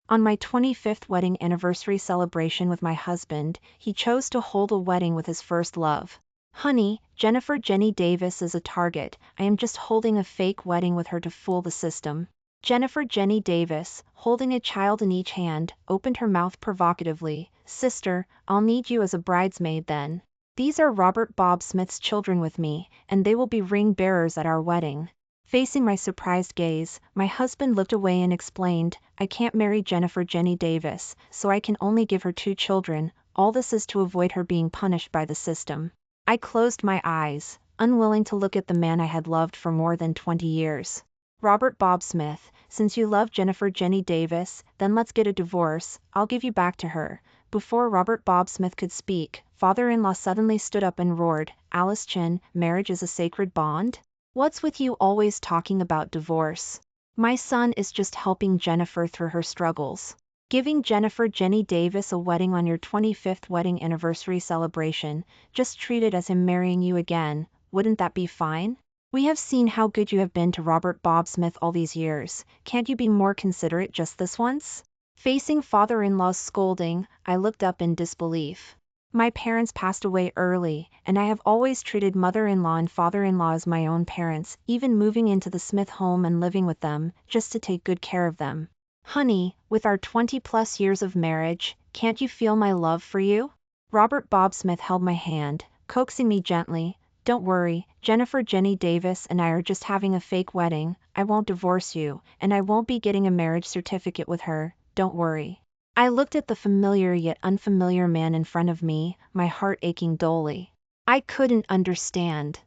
On my 25th wedding anniversary celebration with my husband, he chose to hold a wedding with his first love. Honey, Jennifer Jenny Davis is a target. I am just holding a fake wedding with her to fool the system. Jennifer Jenny Davis, holding a child in each hand, opened her mouth provocatively. Sister, I'll need you as a bridesmaid then. These are Robert Bob Smith's children with me, and they will be ring bearers at our wedding. Facing my surprised gaze, my husband looked away and explained, I can't marry Jennifer Jenny Davis, so I can only give her 2 children. All this is to avoid her being punished by the system. I closed my eyes, unwilling to look at the man I had loved for more than 20 years. Robert Bob Smith, since you love Jennifer Jenny Davis, then let's get a divorce. I'll give you back to her. Before Robert Bob Smith could speak, father-in-law suddenly stood up and roared, Chen, marriage is a sacred bond? What's with you always talking about divorce? My son is just helping Jennifer through her struggles. Giving Jennifer Jenny Davis a wedding on your 25th wedding anniversary celebration, just treat it as him marrying you again, wouldn't that be fine? We have seen how good you have been to Robert Bob Smith all these years, can't you be more considerate just this once? Facing father-in-law's scolding, I looked up in disbelief. My parents passed away early, and I have always treated mother-in-law and father-in-law as my own parents, even moving into the Smith home and living with them, just to take good care of them. Honey, with our 20-plus years of marriage, can't you feel my love for you? Robert Bob Smith held my hand, coaxing me gently. Don't worry, Jennifer Jenny Davis and I are just having a fake wedding. I won't divorce you, and I won't be getting a marriage certificate with her, don't worry. I looked at the familiar yet unfamiliar man in front of me, my heart aching dully. I couldn't understand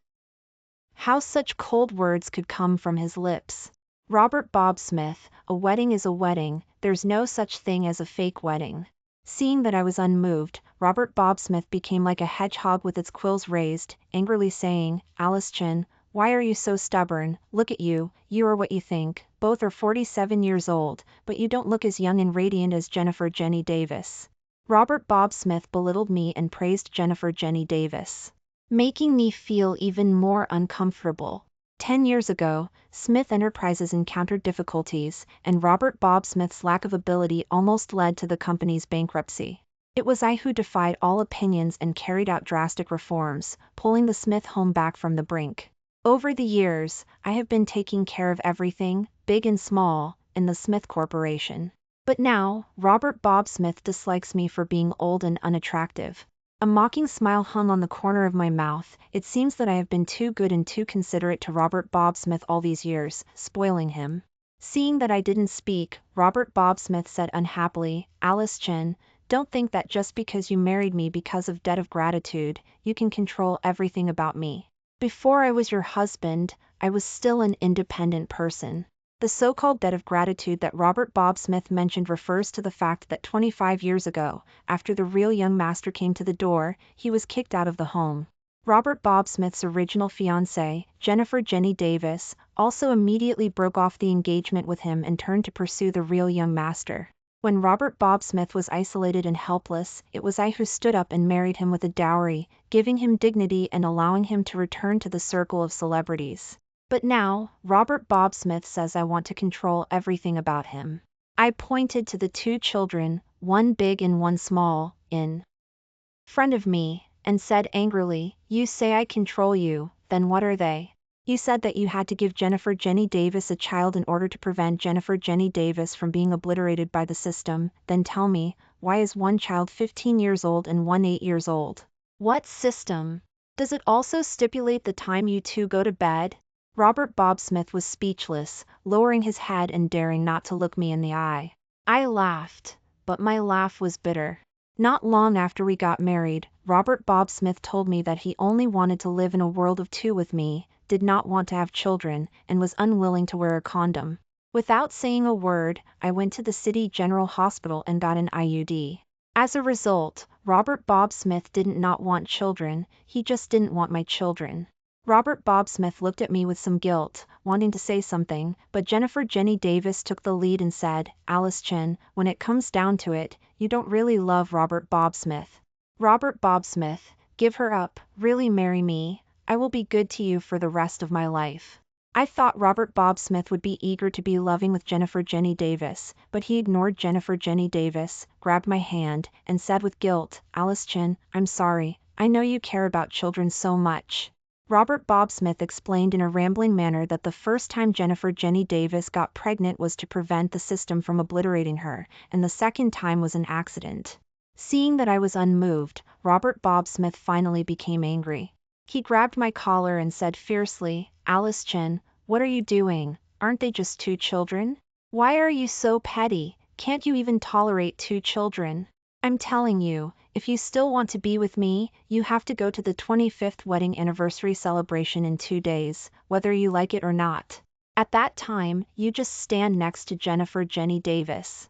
how such cold words could come from his lips. Robert Bob Smith, a wedding is a wedding, there's no such thing as a fake wedding. Seeing that I was unmoved, Robert Bob Smith became like a hedgehog with its quills raised, angrily saying, Chen, why are you so stubborn? Look at you, you are what you think, both are 47 years old, but you don't look as young and radiant as Jennifer Jenny Davis. Robert Bob Smith belittled me and praised Jennifer Jenny Davis, making me feel even more uncomfortable. 10 years ago, Smith Enterprises encountered difficulties, and Robert Bob Smith's lack of ability almost led to the company's bankruptcy. It was I who defied all opinions and carried out drastic reforms, pulling the Smith home back from the brink. Over the years, I have been taking care of everything, big and small, in the Smith Corporation. But now, Robert Bob Smith dislikes me for being old and unattractive. A mocking smile hung on the corner of my mouth. It seems that I have been too good and too considerate to Robert Bob Smith all these years, spoiling him. Seeing that I didn't speak, Robert Bob Smith said unhappily, Chen, don't think that just because you married me because of debt of gratitude, you can control everything about me. Before I was your husband, I was still an independent person. The so-called debt of gratitude that Robert Bob Smith mentioned refers to the fact that 25 years ago, after the real young master came to the door, he was kicked out of the home. Robert Bob Smith's original fiancée, Jennifer Jenny Davis, also immediately broke off the engagement with him and turned to pursue the real young master. When Robert Bob Smith was isolated and helpless, it was I who stood up and married him with a dowry, giving him dignity and allowing him to return to the circle of celebrities. But now, Robert Bob Smith says I want to control everything about him. I pointed to the 2 children, one big and one small, in front of me, and said angrily, you say I control you, then what are they? You said that you had to give Jennifer Jenny Davis a child in order to prevent Jennifer Jenny Davis from being obliterated by the system, then tell me, why is one child 15 years old and one 8 years old? What system? Does it also stipulate the time you 2 go to bed? Robert Bob Smith was speechless, lowering his head and daring not to look me in the eye. I laughed, but my laugh was bitter. Not long after we got married, Robert Bob Smith told me that he only wanted to live in a world of 2 with me, did not want to have children, and was unwilling to wear a condom. Without saying a word, I went to the City General Hospital and got an IUD. As a result, Robert Bob Smith didn't not want children, he just didn't want my children. Robert Bob Smith looked at me with some guilt, wanting to say something, but Jennifer Jenny Davis took the lead and said, Chen, when it comes down to it, you don't really love Robert Bob Smith. Robert Bob Smith, give her up, really marry me, I will be good to you for the rest of my life. I thought Robert Bob Smith would be eager to be loving with Jennifer Jenny Davis, but he ignored Jennifer Jenny Davis, grabbed my hand, and said with guilt, "Alice Chen, I'm sorry, I know you care about children so much." Robert Bob Smith explained in a rambling manner that the first time Jennifer Jenny Davis got pregnant was to prevent the system from obliterating her, and the second time was an accident. Seeing that I was unmoved, Robert Bob Smith finally became angry. He grabbed my collar and said fiercely, "Alice Chen, what are you doing? Aren't they just 2 children? Why are you so petty? Can't you even tolerate 2 children? I'm telling you, if you still want to be with me, you have to go to the 25th wedding anniversary celebration in 2 days, whether you like it or not. At that time, you just stand next to Jennifer Jenny Davis.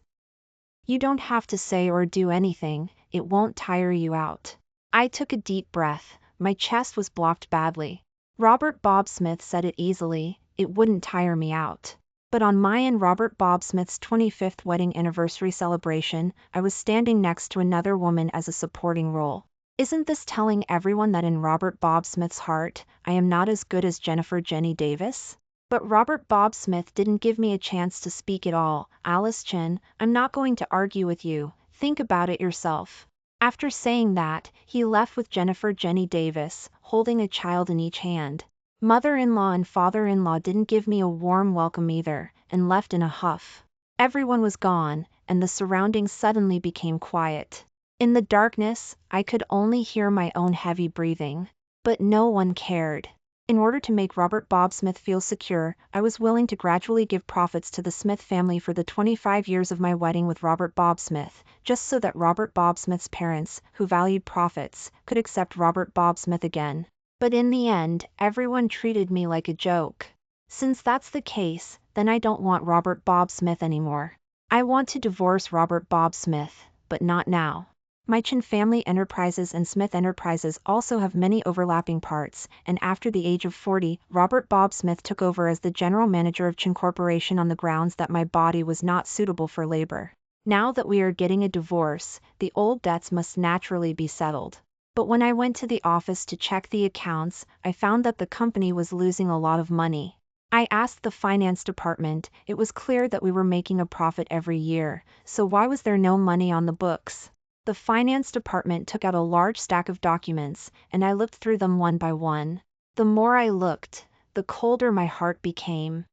You don't have to say or do anything, it won't tire you out." I took a deep breath, my chest was blocked badly. Robert Bob Smith said it easily, it wouldn't tire me out. But on my and Robert Bob Smith's 25th wedding anniversary celebration, I was standing next to another woman as a supporting role. Isn't this telling everyone that in Robert Bob Smith's heart, I am not as good as Jennifer Jenny Davis? But Robert Bob Smith didn't give me a chance to speak at all. "Alice Chen, I'm not going to argue with you, think about it yourself." After saying that, he left with Jennifer Jenny Davis, holding a child in each hand. Mother-in-law and father-in-law didn't give me a warm welcome either, and left in a huff. Everyone was gone, and the surroundings suddenly became quiet. In the darkness, I could only hear my own heavy breathing. But no one cared. In order to make Robert Bob Smith feel secure, I was willing to gradually give profits to the Smith family for the 25 years of my wedding with Robert Bob Smith, just so that Robert Bob Smith's parents, who valued profits, could accept Robert Bob Smith again. But in the end, everyone treated me like a joke. Since that's the case, then I don't want Robert Bob Smith anymore. I want to divorce Robert Bob Smith, but not now. My Chen Family Enterprises and Smith Enterprises also have many overlapping parts, and after the age of 40, Robert Bob Smith took over as the general manager of Chen Corporation on the grounds that my body was not suitable for labor. Now that we are getting a divorce, the old debts must naturally be settled. But when I went to the office to check the accounts, I found that the company was losing a lot of money. I asked the finance department, it was clear that we were making a profit every year, so why was there no money on the books? The finance department took out a large stack of documents, and I looked through them one by one. The more I looked, the colder my heart became.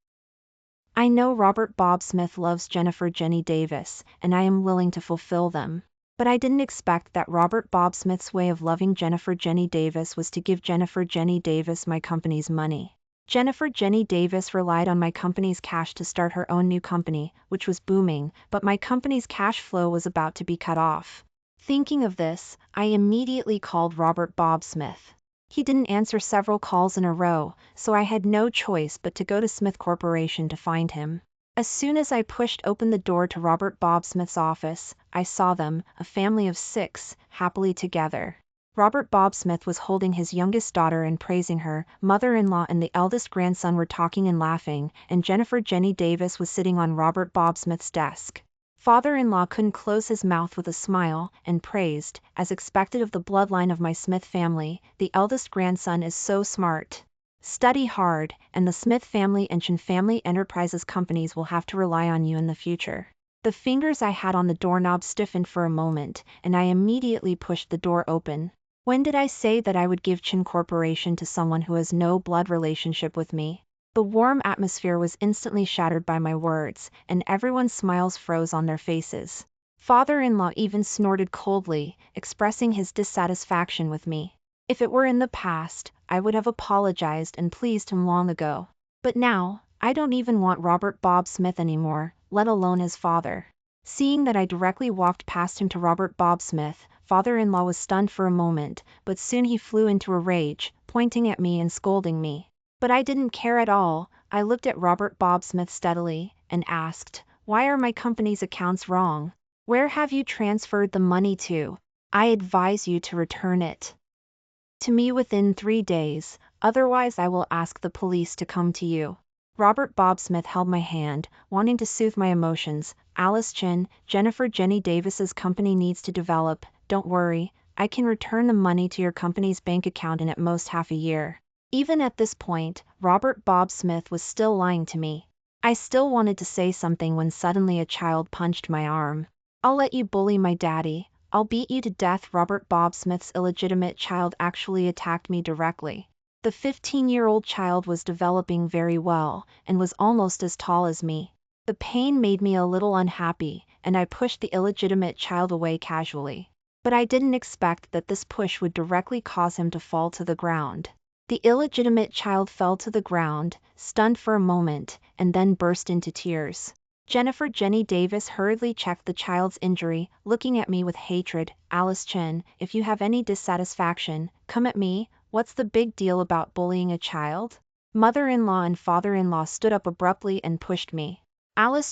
I know Robert Bob Smith loves Jennifer Jenny Davis, and I am willing to fulfill them. But I didn't expect that Robert Bob Smith's way of loving Jennifer Jenny Davis was to give Jennifer Jenny Davis my company's money. Jennifer Jenny Davis relied on my company's cash to start her own new company, which was booming, but my company's cash flow was about to be cut off. Thinking of this, I immediately called Robert Bob Smith. He didn't answer several calls in a row, so I had no choice but to go to Smith Corporation to find him. As soon as I pushed open the door to Robert Bob Smith's office, I saw them, a family of 6, happily together. Robert Bob Smith was holding his youngest daughter and praising her, mother-in-law and the eldest grandson were talking and laughing, and Jennifer Jenny Davis was sitting on Robert Bob Smith's desk. Father-in-law couldn't close his mouth with a smile, and praised, as expected of the bloodline of my Smith family, "The eldest grandson is so smart. Study hard, and the Smith family and Chen Family Enterprises companies will have to rely on you in the future." The fingers I had on the doorknob stiffened for a moment, and I immediately pushed the door open. When did I say that I would give Chen Corporation to someone who has no blood relationship with me? The warm atmosphere was instantly shattered by my words, and everyone's smiles froze on their faces. Father-in-law even snorted coldly, expressing his dissatisfaction with me. If it were in the past, I would have apologized and pleased him long ago. But now, I don't even want Robert Bob Smith anymore, let alone his father. Seeing that I directly walked past him to Robert Bob Smith, father-in-law was stunned for a moment, but soon he flew into a rage, pointing at me and scolding me. But I didn't care at all. I looked at Robert Bob Smith steadily, and asked, "Why are my company's accounts wrong? Where have you transferred the money to? I advise you to return it to me within 3 days, otherwise I will ask the police to come to you." Robert Bob Smith held my hand, wanting to soothe my emotions. "Alice Chen, Jennifer Jenny Davis's company needs to develop, don't worry, I can return the money to your company's bank account in at most half a year." Even at this point, Robert Bob Smith was still lying to me. I still wanted to say something when suddenly a child punched my arm. "I'll let you bully my daddy. I'll beat you to death." Robert Bob Smith's illegitimate child actually attacked me directly. The 15-year-old child was developing very well, and was almost as tall as me. The pain made me a little unhappy, and I pushed the illegitimate child away casually. But I didn't expect that this push would directly cause him to fall to the ground. The illegitimate child fell to the ground, stunned for a moment, and then burst into tears. Jenny Davis hurriedly checked the child's injury, looking at me with hatred. "Chen, if you have any dissatisfaction, come at me. What's the big deal about bullying a child?" Mother-in-law and father-in-law stood up abruptly and pushed me.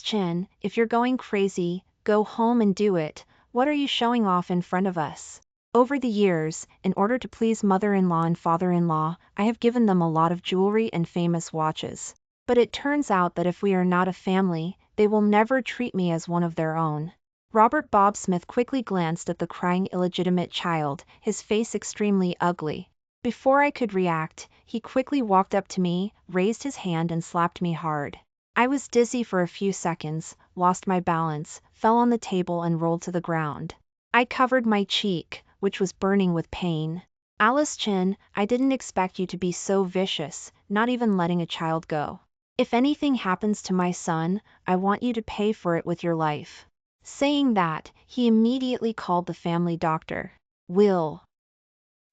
"Chen, if you're going crazy, go home and do it. What are you showing off in front of us?" Over the years, in order to please mother-in-law and father-in-law, I have given them a lot of jewelry and famous watches. But it turns out that if we are not a family, they will never treat me as one of their own. Robert Bob Smith quickly glanced at the crying illegitimate child, his face extremely ugly. Before I could react, he quickly walked up to me, raised his hand and slapped me hard. I was dizzy for a few seconds, lost my balance, fell on the table and rolled to the ground. I covered my cheek, which was burning with pain. "Chen, I didn't expect you to be so vicious, not even letting a child go. If anything happens to my son, I want you to pay for it with your life." Saying that, he immediately called the family doctor.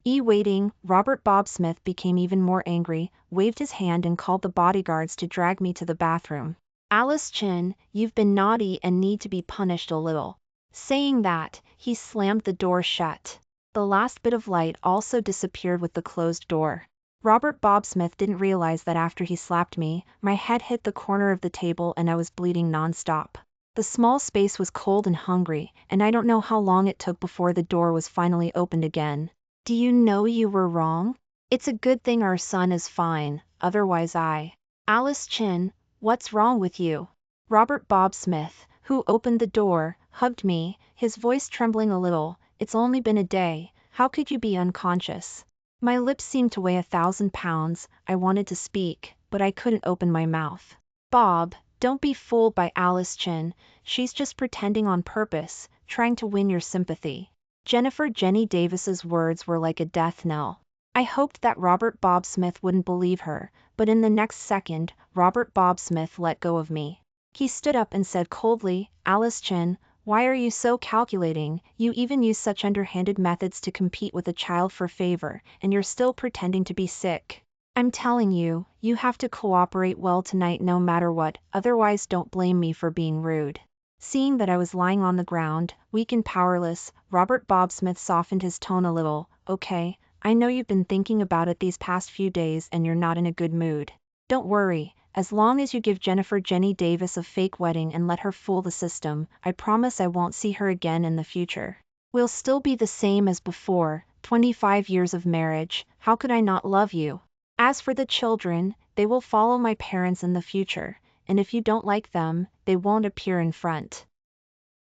Waiting, Robert Bob Smith became even more angry, waved his hand and called the bodyguards to drag me to the bathroom. "Chen, you've been naughty and need to be punished a little." Saying that, he slammed the door shut. The last bit of light also disappeared with the closed door. Robert Bob Smith didn't realize that after he slapped me, my head hit the corner of the table and I was bleeding non-stop. The small space was cold and hungry, and I don't know how long it took before the door was finally opened again. "Do you know you were wrong? It's a good thing our son is fine, otherwise Chen, what's wrong with you?" Robert Bob Smith, who opened the door, hugged me, his voice trembling a little. "It's only been a day, how could you be unconscious?" My lips seemed to weigh 1,000 pounds, I wanted to speak, but I couldn't open my mouth. "Bob, don't be fooled by Chen, she's just pretending on purpose, trying to win your sympathy." Jenny Davis's words were like a death knell. I hoped that Robert Bob Smith wouldn't believe her, but in the next second, Robert Bob Smith let go of me. He stood up and said coldly, "Chen, why are you so calculating? You even use such underhanded methods to compete with a child for favor, and you're still pretending to be sick. I'm telling you, you have to cooperate well tonight no matter what, otherwise don't blame me for being rude." Seeing that I was lying on the ground, weak and powerless, Robert Bob Smith softened his tone a little. "Okay, I know you've been thinking about it these past few days and you're not in a good mood. Don't worry, as long as you give Jenny Davis a fake wedding and let her fool the system, I promise I won't see her again in the future. We'll still be the same as before, 25 years of marriage, how could I not love you? As for the children, they will follow my parents in the future, and if you don't like them, they won't appear in front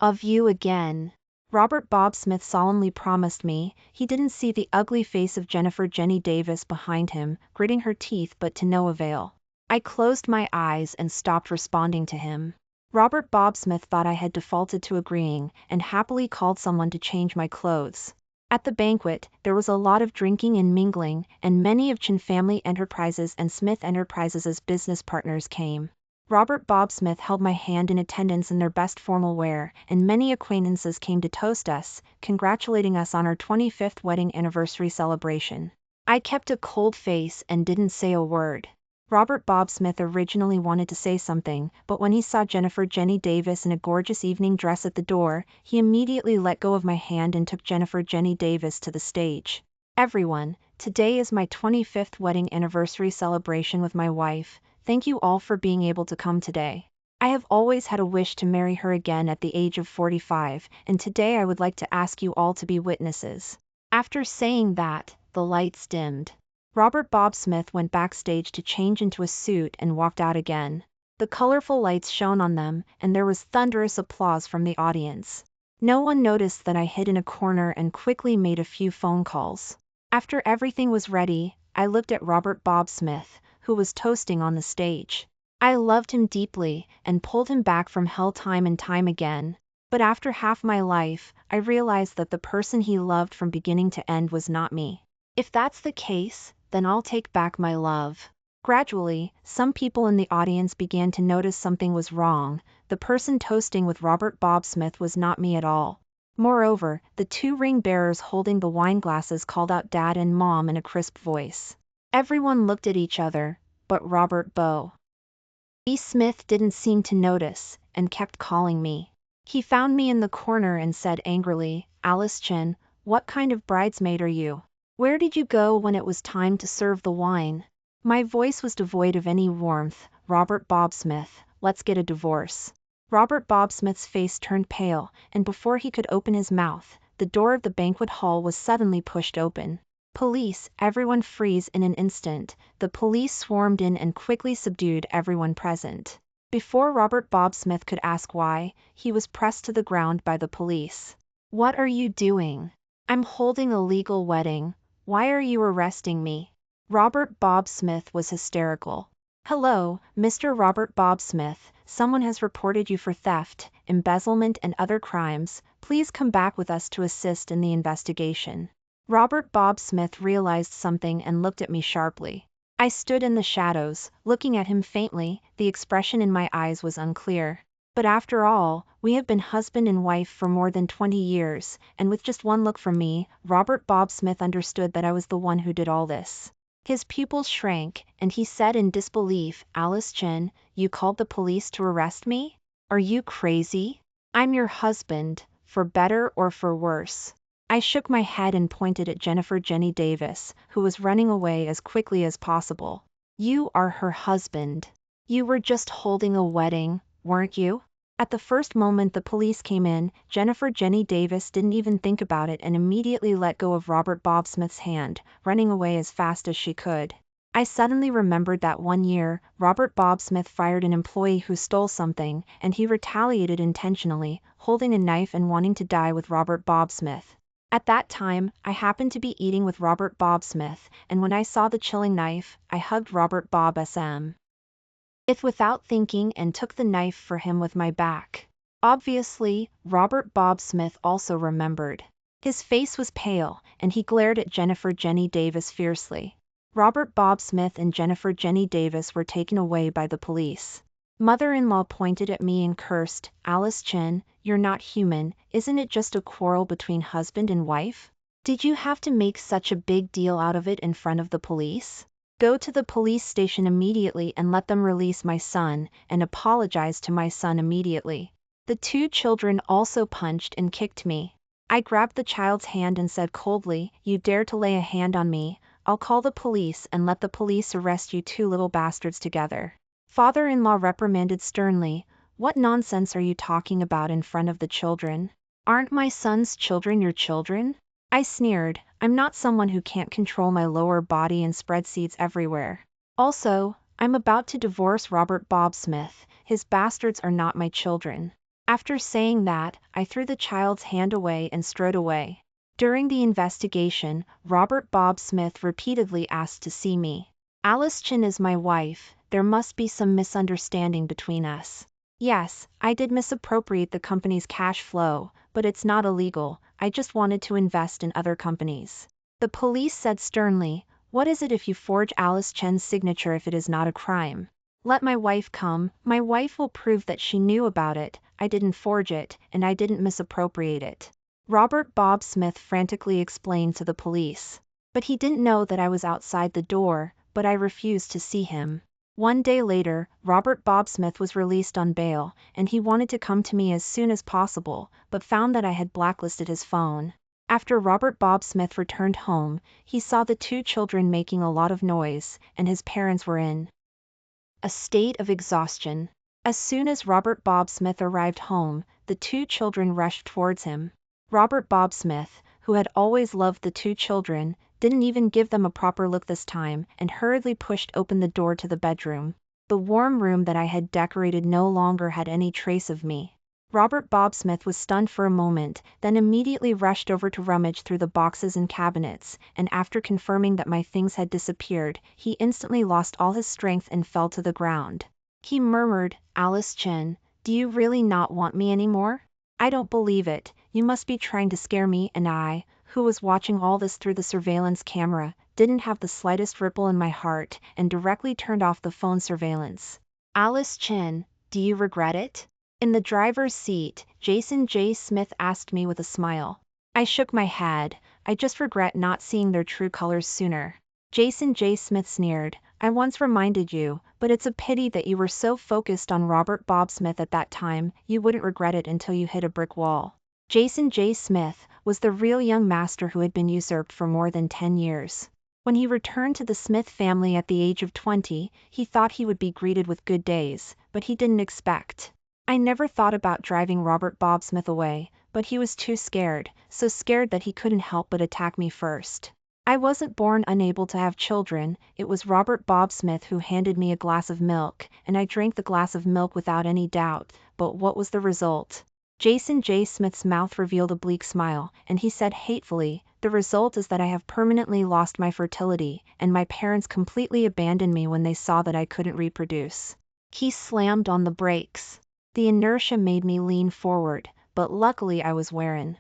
of you again." Robert Bob Smith solemnly promised me. He didn't see the ugly face of Jenny Davis behind him, gritting her teeth but to no avail. I closed my eyes and stopped responding to him. Robert Bob Smith thought I had defaulted to agreeing, and happily called someone to change my clothes. At the banquet, there was a lot of drinking and mingling, and many of Chen Family Enterprises and Smith Enterprises' business partners came. Robert Bob Smith held my hand in attendance in their best formal wear, and many acquaintances came to toast us, congratulating us on our 25th wedding anniversary celebration. I kept a cold face and didn't say a word. Robert Bob Smith originally wanted to say something, but when he saw Jenny Davis in a gorgeous evening dress at the door, he immediately let go of my hand and took Jenny Davis to the stage. "Everyone, today is my 25th wedding anniversary celebration with my wife. Thank you all for being able to come today. I have always had a wish to marry her again at the age of 45, and today I would like to ask you all to be witnesses." After saying that, the lights dimmed. Robert Bob Smith went backstage to change into a suit and walked out again. The colorful lights shone on them, and there was thunderous applause from the audience. No one noticed that I hid in a corner and quickly made a few phone calls. After everything was ready, I looked at Robert Bob Smith, who who was toasting on the stage. I loved him deeply, and pulled him back from hell time and time again. But after half my life, I realized that the person he loved from beginning to end was not me. If that's the case, then I'll take back my love. Gradually, some people in the audience began to notice something was wrong. The person toasting with Robert Bob Smith was not me at all. Moreover, the two ring bearers holding the wine glasses called out Dad and Mom in a crisp voice. Everyone looked at each other, but Robert B. Smith didn't seem to notice, and kept calling me. He found me in the corner and said angrily, "Alice Chen, what kind of bridesmaid are you? Where did you go when it was time to serve the wine?" My voice was devoid of any warmth. "Robert Bob Smith, let's get a divorce." Robert Bob Smith's face turned pale, and before he could open his mouth, the door of the banquet hall was suddenly pushed open. "Police, everyone freeze in an instant." The police swarmed in and quickly subdued everyone present. Before Robert Bob Smith could ask why, he was pressed to the ground by the police. "What are you doing? I'm holding a legal wedding. Why are you arresting me?" Robert Bob Smith was hysterical. "Hello, Mr. Robert Bob Smith, someone has reported you for theft, embezzlement and other crimes. Please come back with us to assist in the investigation." Robert Bob Smith realized something and looked at me sharply. I stood in the shadows, looking at him faintly. The expression in my eyes was unclear. But after all, we have been husband and wife for more than 20 years, and with just one look from me, Robert Bob Smith understood that I was the one who did all this. His pupils shrank, and he said in disbelief, "Alice Chen, you called the police to arrest me? Are you crazy? I'm your husband, for better or for worse." I shook my head and pointed at Jenny Davis, who was running away as quickly as possible. "You are her husband. You were just holding a wedding, weren't you?" At the first moment the police came in, Jenny Davis didn't even think about it and immediately let go of Robert Bob Smith's hand, running away as fast as she could. I suddenly remembered that one year, Robert Bob Smith fired an employee who stole something, and he retaliated intentionally, holding a knife and wanting to die with Robert Bob Smith. At that time, I happened to be eating with Robert Bob Smith, and when I saw the chilling knife, I hugged Robert Bob Smith without thinking and took the knife for him with my back. Obviously, Robert Bob Smith also remembered. His face was pale, and he glared at Jenny Davis fiercely. Robert Bob Smith and Jenny Davis were taken away by the police. Mother-in-law pointed at me and cursed, "Alice Chen, you're not human. Isn't it just a quarrel between husband and wife? Did you have to make such a big deal out of it in front of the police? Go to the police station immediately and let them release my son, and apologize to my son immediately." The two children also punched and kicked me. I grabbed the child's hand and said coldly, "You dare to lay a hand on me, I'll call the police and let the police arrest you two little bastards together." Father-in-law reprimanded sternly, "What nonsense are you talking about in front of the children? Aren't my son's children your children?" I sneered, "I'm not someone who can't control my lower body and spread seeds everywhere. Also, I'm about to divorce Robert Bob Smith. His bastards are not my children." After saying that, I threw the child's hand away and strode away. During the investigation, Robert Bob Smith repeatedly asked to see me. "Alice Chen is my wife. There must be some misunderstanding between us." Yes, I did misappropriate the company's cash flow, but it's not illegal. I just wanted to invest in other companies. The police said sternly, "What is it if you forge Alice Chen's signature if it is not a crime? Let my wife come. My wife will prove that she knew about it. I didn't forge it, and I didn't misappropriate it." Robert Bob Smith frantically explained to the police. But he didn't know that I was outside the door, but I refused to see him. One day later, Robert Bob Smith was released on bail, and he wanted to come to me as soon as possible, but found that I had blacklisted his phone. After Robert Bob Smith returned home, he saw the two children making a lot of noise, and his parents were in a state of exhaustion. As soon as Robert Bob Smith arrived home, the two children rushed towards him. Robert Bob Smith, who had always loved the two children, didn't even give them a proper look this time, and hurriedly pushed open the door to the bedroom. The warm room that I had decorated no longer had any trace of me. Robert Bob Smith was stunned for a moment, then immediately rushed over to rummage through the boxes and cabinets, and after confirming that my things had disappeared, he instantly lost all his strength and fell to the ground. He murmured, "Alice Chen, do you really not want me anymore? I don't believe it, you must be trying to scare me," and I, who was watching all this through the surveillance camera, didn't have the slightest ripple in my heart, and directly turned off the phone surveillance. "Alice Chen, do you regret it?" In the driver's seat, Jason J. Smith asked me with a smile. I shook my head. "I just regret not seeing their true colors sooner." Jason J. Smith sneered, "I once reminded you, but it's a pity that you were so focused on Robert Bob Smith at that time, you wouldn't regret it until you hit a brick wall." Jason J. Smith was the real young master who had been usurped for more than 10 years. When he returned to the Smith family at the age of 20, he thought he would be greeted with good days, but he didn't expect. I never thought about driving Robert Bob Smith away, but he was too scared, so scared that he couldn't help but attack me first. I wasn't born unable to have children, it was Robert Bob Smith who handed me a glass of milk, and I drank the glass of milk without any doubt, but what was the result? Jason J. Smith's mouth revealed a bleak smile, and he said hatefully, "The result is that I have permanently lost my fertility, and my parents completely abandoned me when they saw that I couldn't reproduce." He slammed on the brakes. The inertia made me lean forward, but luckily I was wearing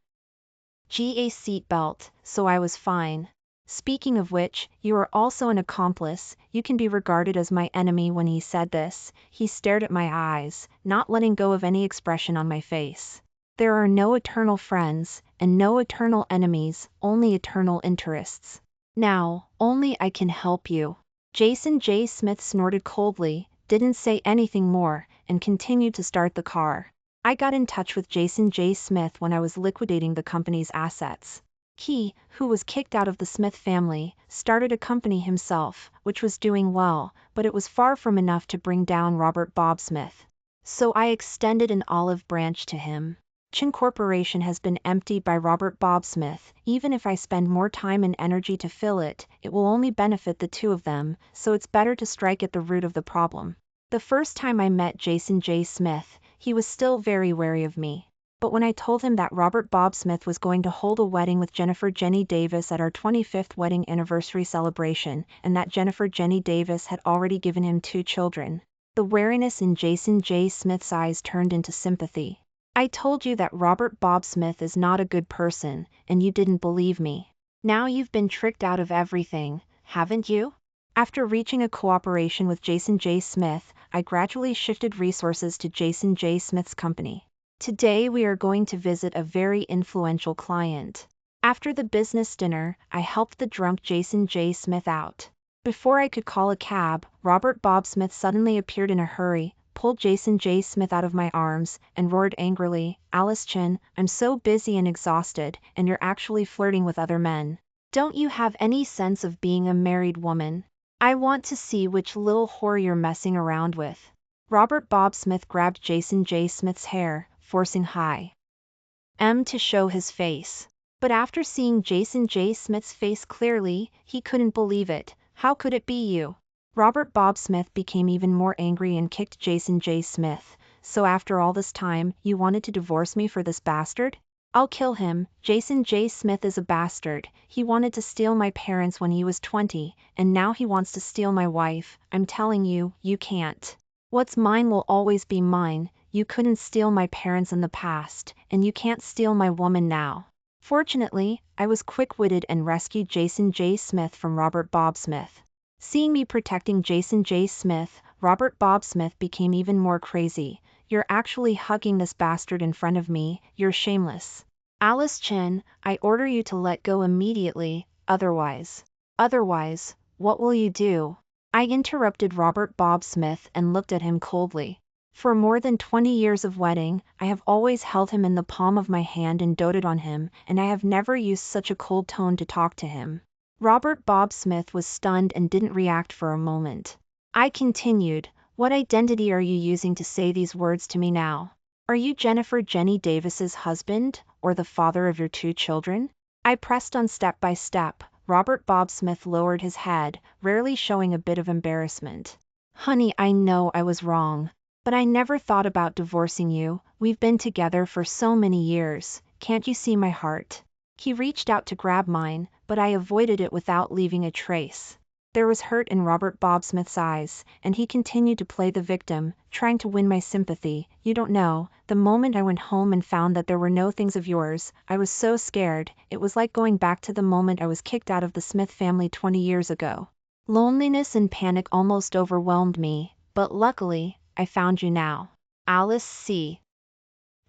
a seatbelt, so I was fine. "Speaking of which, you are also an accomplice, you can be regarded as my enemy." When he said this, he stared at my eyes, not letting go of any expression on my face. There are no eternal friends, and no eternal enemies, only eternal interests. Now, only I can help you. Jason J. Smith snorted coldly, didn't say anything more, and continued to start the car. I got in touch with Jason J. Smith when I was liquidating the company's assets. He, who was kicked out of the Smith family, started a company himself, which was doing well, but it was far from enough to bring down Robert Bob Smith. So I extended an olive branch to him. Chen Corporation has been emptied by Robert Bob Smith. Even if I spend more time and energy to fill it, it will only benefit the two of them, so it's better to strike at the root of the problem. The first time I met Jason J. Smith, he was still very wary of me. But when I told him that Robert Bob Smith was going to hold a wedding with Jennifer Jenny Davis at our 25th wedding anniversary celebration, and that Jennifer Jenny Davis had already given him 2 children, the wariness in Jason J. Smith's eyes turned into sympathy. "I told you that Robert Bob Smith is not a good person, and you didn't believe me. Now you've been tricked out of everything, haven't you?" After reaching a cooperation with Jason J. Smith, I gradually shifted resources to Jason J. Smith's company. Today we are going to visit a very influential client. After the business dinner, I helped the drunk Jason J. Smith out. Before I could call a cab, Robert Bob Smith suddenly appeared in a hurry, pulled Jason J. Smith out of my arms, and roared angrily, "Alice Chen, I'm so busy and exhausted, and you're actually flirting with other men. Don't you have any sense of being a married woman? I want to see which little whore you're messing around with." Robert Bob Smith grabbed Jason J. Smith's hair, forcing high to show his face. But after seeing Jason J. Smith's face clearly, he couldn't believe it. "How could it be you?" Robert Bob Smith became even more angry and kicked Jason J. Smith. "So after all this time, you wanted to divorce me for this bastard? I'll kill him." Jason J. Smith is a bastard. He wanted to steal my parents when he was 20, and now he wants to steal my wife. I'm telling you, you can't. What's mine will always be mine. You couldn't steal my parents in the past, and you can't steal my woman now. Fortunately, I was quick-witted and rescued Jason J. Smith from Robert Bob Smith. Seeing me protecting Jason J. Smith, Robert Bob Smith became even more crazy. "You're actually hugging this bastard in front of me, you're shameless. Alice Chen, I order you to let go immediately, otherwise, what will you do?" I interrupted Robert Bob Smith and looked at him coldly. For more than 20 years of wedding, I have always held him in the palm of my hand and doted on him, and I have never used such a cold tone to talk to him. Robert Bob Smith was stunned and didn't react for a moment. I continued, "What identity are you using to say these words to me now? Are you Jennifer Jenny Davis's husband, or the father of your 2 children?" I pressed on step by step. Robert Bob Smith lowered his head, rarely showing a bit of embarrassment. "Honey, I know I was wrong. But I never thought about divorcing you, we've been together for so many years, can't you see my heart? He reached out to grab mine, but I avoided it without leaving a trace. There was hurt in Robert Bob Smith's eyes, and he continued to play the victim, trying to win my sympathy. You don't know, the moment I went home and found that there were no things of yours, I was so scared, it was like going back to the moment I was kicked out of the Smith family 20 years ago. Loneliness and panic almost overwhelmed me, but luckily, I found you now. Alice C.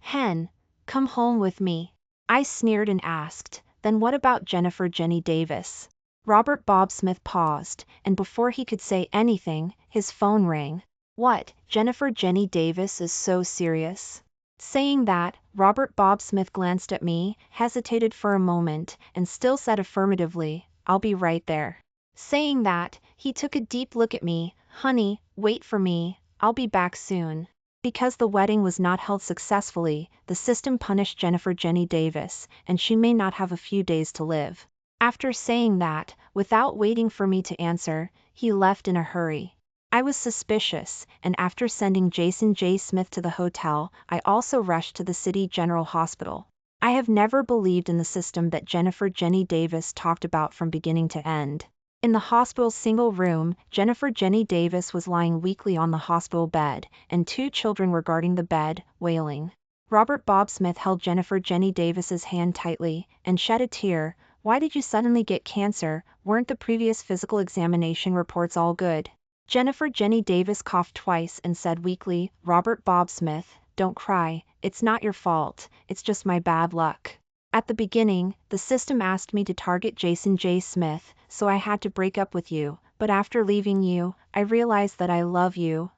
Hen, come home with me. I sneered and asked, then what about Jennifer Jenny Davis? Robert Bob Smith paused, and before he could say anything, his phone rang. What, Jennifer Jenny Davis is so serious? Saying that, Robert Bob Smith glanced at me, hesitated for a moment, and still said affirmatively, I'll be right there. Saying that, he took a deep look at me. Honey, wait for me, I'll be back soon. Because the wedding was not held successfully, the system punished Jennifer Jenny Davis, and she may not have a few days to live. After saying that, without waiting for me to answer, he left in a hurry. I was suspicious, and after sending Jason J. Smith to the hotel, I also rushed to the City General Hospital. I have never believed in the system that Jennifer Jenny Davis talked about from beginning to end. In the hospital's single room, Jennifer Jenny Davis was lying weakly on the hospital bed, and 2 children were guarding the bed, wailing. Robert Bob Smith held Jennifer Jenny Davis's hand tightly, and shed a tear. Why did you suddenly get cancer? Weren't the previous physical examination reports all good? Jennifer Jenny Davis coughed twice and said weakly, Robert Bob Smith, don't cry, it's not your fault, it's just my bad luck. At the beginning, the system asked me to target Jason J. Smith, so I had to break up with you, but after leaving you, I realized that I love you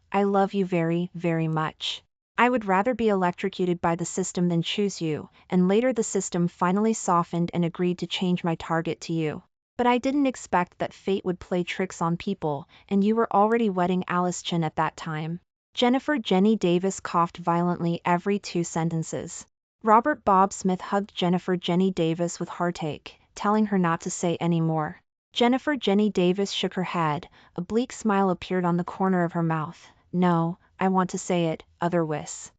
very, very much. I would rather be electrocuted by the system than choose you, and later the system finally softened and agreed to change my target to you. But I didn't expect that fate would play tricks on people, and you were already wedding Alice Chen at that time. Jennifer Jenny Davis coughed violently every 2 sentences. Robert Bob Smith hugged Jennifer Jenny Davis with heartache, telling her not to say any more. Jennifer Jenny Davis shook her head, a bleak smile appeared on the corner of her mouth. No, I want to say it, otherwise.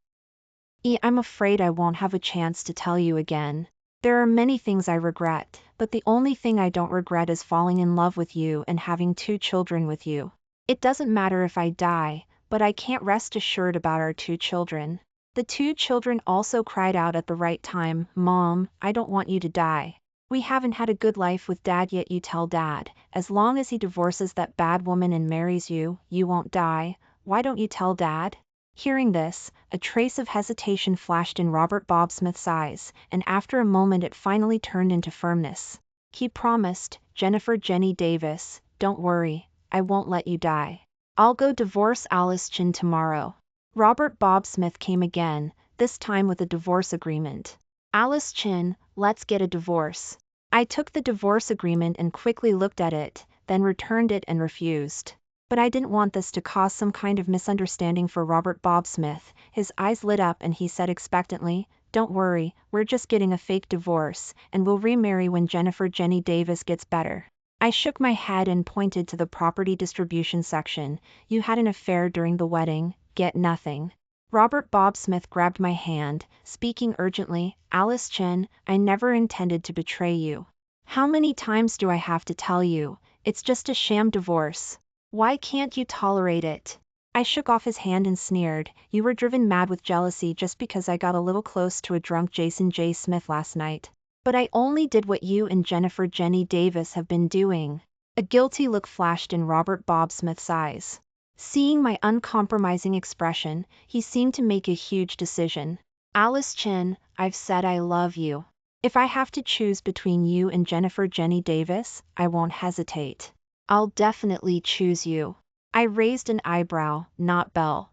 I'm afraid I won't have a chance to tell you again. There are many things I regret, but the only thing I don't regret is falling in love with you and having 2 children with you. It doesn't matter if I die, but I can't rest assured about our 2 children. The 2 children also cried out at the right time, Mom, I don't want you to die. We haven't had a good life with Dad yet. You tell Dad, as long as he divorces that bad woman and marries you, you won't die. Why don't you tell Dad? Hearing this, a trace of hesitation flashed in Robert Bob Smith's eyes, and after a moment it finally turned into firmness. He promised, Jennifer Jenny Davis, don't worry, I won't let you die. I'll go divorce Alice Chen tomorrow. Robert Bob Smith came again, this time with a divorce agreement. Alice Chen, let's get a divorce. I took the divorce agreement and quickly looked at it, then returned it and refused. But I didn't want this to cause some kind of misunderstanding for Robert Bob Smith. His eyes lit up and he said expectantly, don't worry, we're just getting a fake divorce, and we'll remarry when Jennifer Jenny Davis gets better. I shook my head and pointed to the property distribution section. You had an affair during the wedding, get nothing. Robert Bob Smith grabbed my hand, speaking urgently, Alice Chen, I never intended to betray you. How many times do I have to tell you? It's just a sham divorce. Why can't you tolerate it? I shook off his hand and sneered, you were driven mad with jealousy just because I got a little close to a drunk Jason J. Smith last night. But I only did what you and Jennifer Jenny Davis have been doing. A guilty look flashed in Robert Bob Smith's eyes. Seeing my uncompromising expression, he seemed to make a huge decision. Alice Chen, I've said I love you. If I have to choose between you and Jennifer Jenny Davis, I won't hesitate. I'll definitely choose you. I raised an eyebrow, not Belle.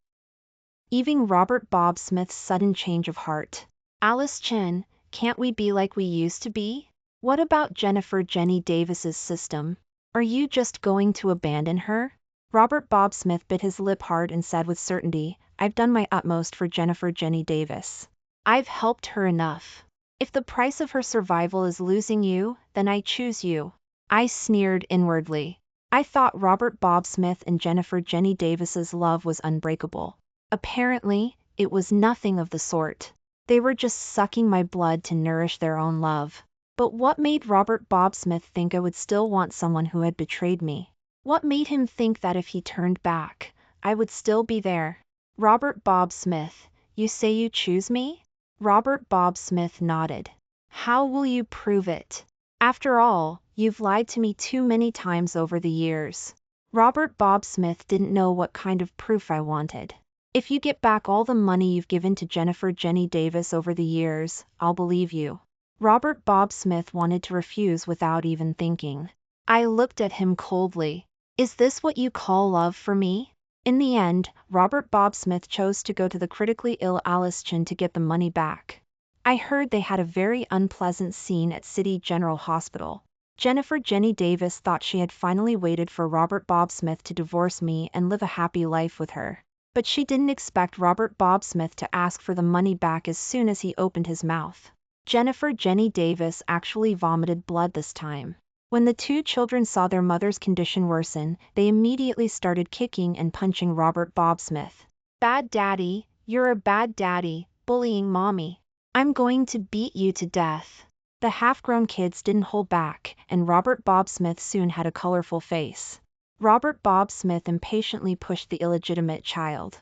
Even Robert Bob Smith's sudden change of heart. Alice Chen, can't we be like we used to be? What about Jennifer Jenny Davis's system? Are you just going to abandon her? Robert Bob Smith bit his lip hard and said with certainty, I've done my utmost for Jennifer Jenny Davis. I've helped her enough. If the price of her survival is losing you, then I choose you. I sneered inwardly. I thought Robert Bob Smith and Jennifer Jenny Davis's love was unbreakable. Apparently, it was nothing of the sort. They were just sucking my blood to nourish their own love. But what made Robert Bob Smith think I would still want someone who had betrayed me? What made him think that if he turned back, I would still be there? Robert Bob Smith, you say you choose me? Robert Bob Smith nodded. How will you prove it? After all, you've lied to me too many times over the years. Robert Bob Smith didn't know what kind of proof I wanted. If you get back all the money you've given to Jennifer Jenny Davis over the years, I'll believe you. Robert Bob Smith wanted to refuse without even thinking. I looked at him coldly. Is this what you call love for me? In the end, Robert Bob Smith chose to go to the critically ill Chen to get the money back. I heard they had a very unpleasant scene at City General Hospital. Jennifer Jenny Davis thought she had finally waited for Robert Bob Smith to divorce me and live a happy life with her. But she didn't expect Robert Bob Smith to ask for the money back as soon as he opened his mouth. Jennifer Jenny Davis actually vomited blood this time. When the two children saw their mother's condition worsen, they immediately started kicking and punching Robert Bob Smith. Bad daddy, you're a bad daddy, bullying mommy. I'm going to beat you to death. The half-grown kids didn't hold back, and Robert Bob Smith soon had a colorful face. Robert Bob Smith impatiently pushed the illegitimate child.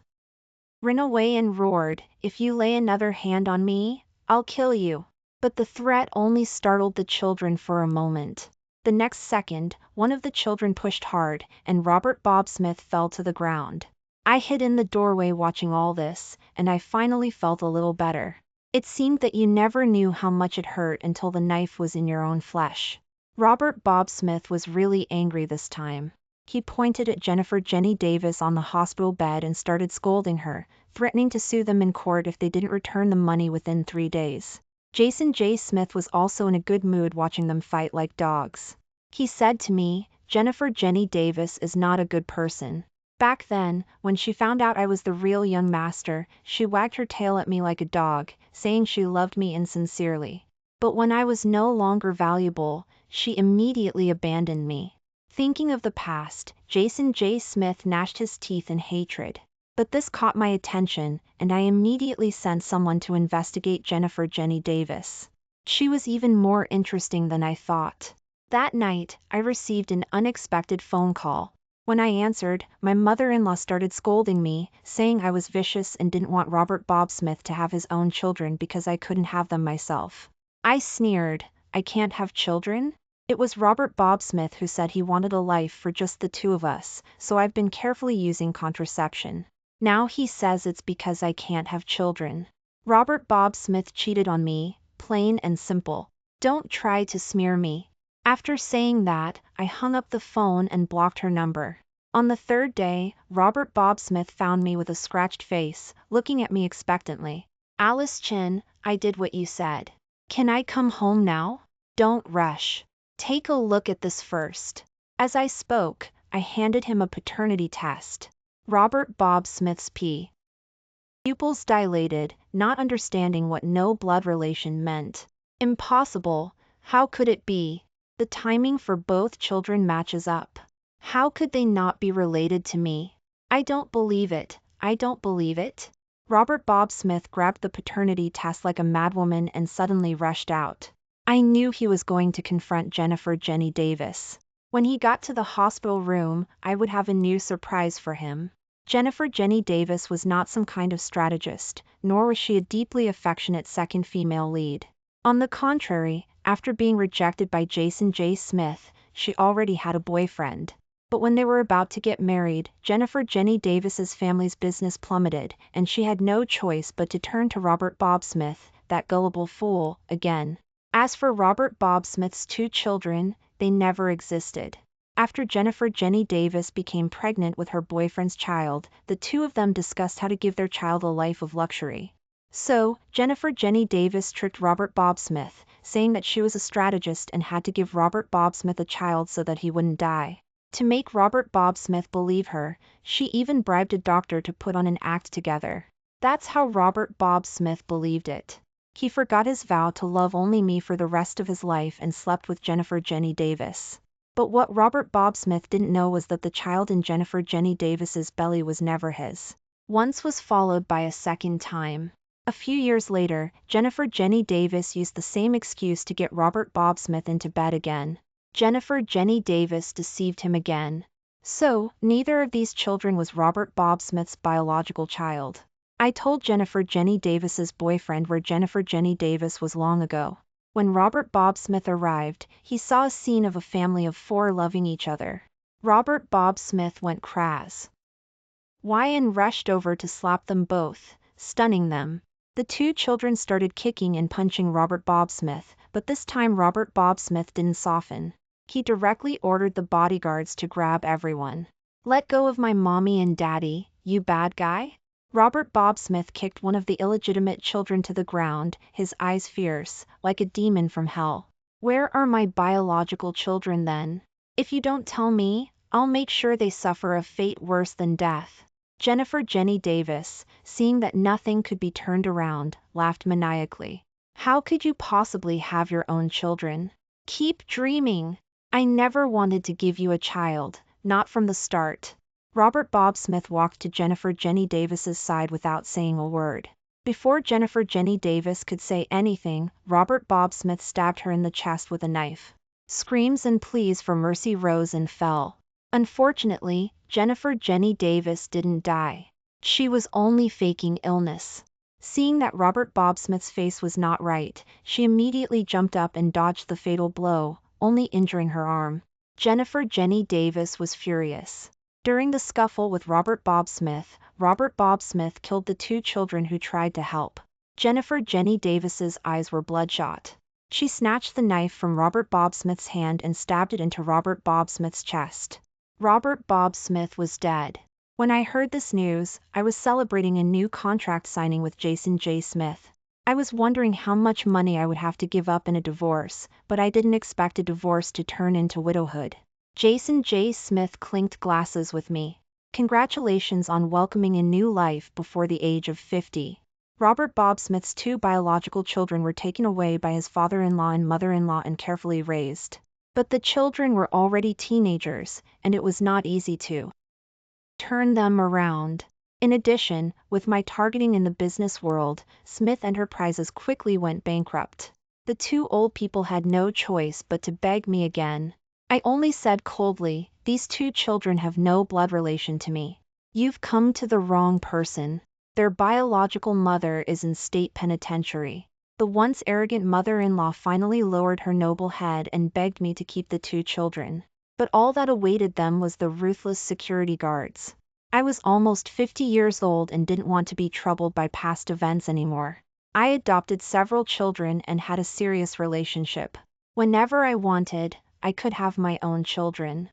Ran away and roared, "If you lay another hand on me, I'll kill you." But the threat only startled the children for a moment. The next second, one of the children pushed hard, and Robert Bob Smith fell to the ground. I hid in the doorway watching all this, and I finally felt a little better. It seemed that you never knew how much it hurt until the knife was in your own flesh. Robert Bob Smith was really angry this time. He pointed at Jennifer Jenny Davis on the hospital bed and started scolding her, threatening to sue them in court if they didn't return the money within 3 days. Jason J. Smith was also in a good mood watching them fight like dogs. He said to me, "Jennifer Jenny Davis is not a good person." Back then, when she found out I was the real young master, she wagged her tail at me like a dog, saying she loved me insincerely. But when I was no longer valuable, she immediately abandoned me. Thinking of the past, Jason J. Smith gnashed his teeth in hatred. But this caught my attention, and I immediately sent someone to investigate Jennifer Jenny Davis. She was even more interesting than I thought. That night, I received an unexpected phone call. When I answered, my mother-in-law started scolding me, saying I was vicious and didn't want Robert Bob Smith to have his own children because I couldn't have them myself. I sneered, "I can't have children?" It was Robert Bob Smith who said he wanted a life for just the two of us, so I've been carefully using contraception. Now he says it's because I can't have children. Robert Bob Smith cheated on me, plain and simple. Don't try to smear me. After saying that, I hung up the phone and blocked her number. On the third day, Robert Bob Smith found me with a scratched face, looking at me expectantly. "Chen, I did what you said. Can I come home now?" "Don't rush. Take a look at this first." As I spoke, I handed him a paternity test. Robert Bob Smith's pupils dilated, not understanding what no blood relation meant. Impossible, how could it be? The timing for both children matches up. How could they not be related to me? I don't believe it, I don't believe it. Robert Bob Smith grabbed the paternity test like a madwoman and suddenly rushed out. I knew he was going to confront Jennifer Jenny Davis. When he got to the hospital room, I would have a new surprise for him. Jennifer Jenny Davis was not some kind of strategist, nor was she a deeply affectionate second female lead. On the contrary, after being rejected by Jason J. Smith, she already had a boyfriend. But when they were about to get married, Jennifer Jenny Davis's family's business plummeted, and she had no choice but to turn to Robert Bob Smith, that gullible fool, again. As for Robert Bob Smith's 2 children, they never existed. After Jennifer Jenny Davis became pregnant with her boyfriend's child, the two of them discussed how to give their child a life of luxury. So, Jennifer Jenny Davis tricked Robert Bob Smith, saying that she was a strategist and had to give Robert Bob Smith a child so that he wouldn't die. To make Robert Bob Smith believe her, she even bribed a doctor to put on an act together. That's how Robert Bob Smith believed it. He forgot his vow to love only me for the rest of his life and slept with Jennifer Jenny Davis. But what Robert Bob Smith didn't know was that the child in Jennifer Jenny Davis's belly was never his. once was followed by a second time. A few years later, Jennifer Jenny Davis used the same excuse to get Robert Bob Smith into bed again. Jennifer Jenny Davis deceived him again. So, neither of these children was Robert Bob Smith's biological child. I told Jennifer Jenny Davis's boyfriend where Jennifer Jenny Davis was long ago. When Robert Bob Smith arrived, he saw a scene of a family of 4 loving each other. Robert Bob Smith went craz. And rushed over to slap them both, stunning them. The 2 children started kicking and punching Robert Bob Smith, but this time Robert Bob Smith didn't soften. He directly ordered the bodyguards to grab everyone. "Let go of my mommy and daddy, you bad guy!" Robert Bob Smith kicked one of the illegitimate children to the ground, his eyes fierce, like a demon from hell. "Where are my biological children then? If you don't tell me, I'll make sure they suffer a fate worse than death." Jennifer Jenny Davis, seeing that nothing could be turned around, laughed maniacally. "How could you possibly have your own children? Keep dreaming. I never wanted to give you a child, not from the start." Robert Bob Smith walked to Jennifer Jenny Davis's side without saying a word. Before Jennifer Jenny Davis could say anything, Robert Bob Smith stabbed her in the chest with a knife. Screams and pleas for mercy rose and fell. Unfortunately, Jennifer Jenny Davis didn't die. She was only faking illness. Seeing that Robert Bob Smith's face was not right, she immediately jumped up and dodged the fatal blow, only injuring her arm. Jennifer Jenny Davis was furious. During the scuffle with Robert Bob Smith killed the 2 children who tried to help. Jennifer Jenny Davis's eyes were bloodshot. She snatched the knife from Robert Bob Smith's hand and stabbed it into Robert Bob Smith's chest. Robert Bob Smith was dead. When I heard this news, I was celebrating a new contract signing with Jason J. Smith. I was wondering how much money I would have to give up in a divorce, but I didn't expect a divorce to turn into widowhood. Jason J. Smith clinked glasses with me. "Congratulations on welcoming a new life before the age of 50. Robert Bob Smith's 2 biological children were taken away by his father-in-law and mother-in-law and carefully raised. But the children were already teenagers, and it was not easy to turn them around. In addition, with my targeting in the business world, Smith Enterprises quickly went bankrupt. The 2 old people had no choice but to beg me again. I only said coldly, 'These 2 children have no blood relation to me. You've come to the wrong person. Their biological mother is in state penitentiary.' The once arrogant mother-in-law finally lowered her noble head and begged me to keep the 2 children. But all that awaited them was the ruthless security guards. I was almost 50 years old and didn't want to be troubled by past events anymore. I adopted several children and had a serious relationship. Whenever I wanted, I could have my own children.